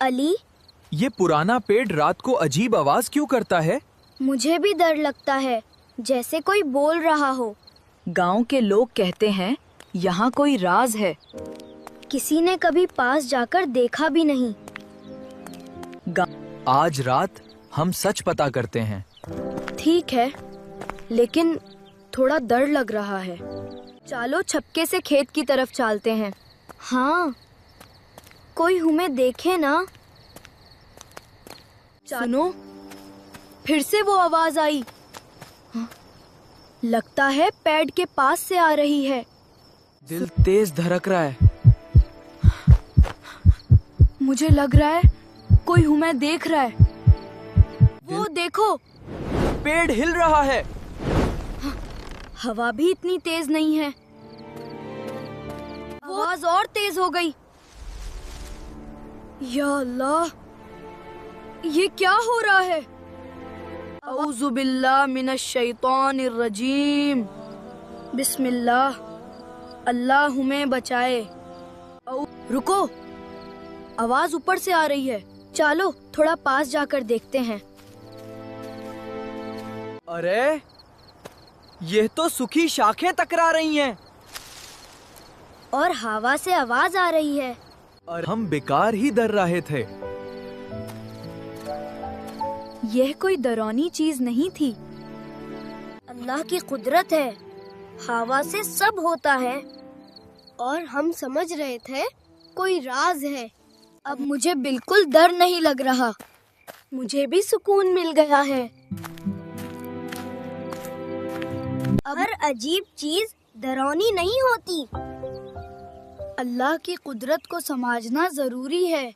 علی، یہ پرانا پیڑ رات کو عجیب آواز کیوں کرتا ہے؟ مجھے بھی ڈر لگتا ہے، جیسے کوئی بول رہا ہو۔ گاؤں کے لوگ کہتے ہیں یہاں کوئی راز ہے۔ کسی نے کبھی پاس جا کر دیکھا بھی نہیں۔ آج رات ہم سچ پتا کرتے ہیں۔ ٹھیک ہے، لیکن تھوڑا ڈر لگ رہا ہے۔ چالو چھپکے سے کھیت کی طرف چالتے ہیں۔ ہاں، کوئی ہمیں دیکھے نا۔ سنو، پھر سے وہ آواز آئی۔ لگتا ہے پیڑ کے پاس سے آ رہی ہے۔ دل تیز دھڑک رہا ہے۔ مجھے لگ رہا ہے کوئی ہمیں دیکھ رہا ہے۔ وہ دیکھو، پیڑ ہل رہا ہے۔ ہوا بھی اتنی تیز نہیں ہے۔ آواز اور تیز ہو گئی۔ یا اللہ، یہ کیا ہو رہا ہے؟ اعوذ باللہ من الشیطان الرجیم۔ بسم اللہ، اللہ ہمیں بچائے۔ رکو، آواز اوپر سے آ رہی ہے۔ چالو تھوڑا پاس جا کر دیکھتے ہیں۔ ارے، یہ تو سوکھی شاخیں ٹکرا رہی ہیں۔ اور ہوا سے آواز آ رہی ہے۔ اور ہم بیکار ہی ڈر رہے تھے۔ یہ کوئی ڈراؤنی چیز نہیں تھی۔ اللہ کی قدرت ہے، ہوا سے سب ہوتا ہے۔ اور ہم سمجھ رہے تھے کوئی راز ہے۔ اب مجھے بالکل ڈر نہیں لگ رہا، مجھے بھی سکون مل گیا ہے۔ ہر عجیب چیز ڈراؤنی نہیں ہوتی۔ اللہ کی قدرت کو سمجھنا ضروری ہے۔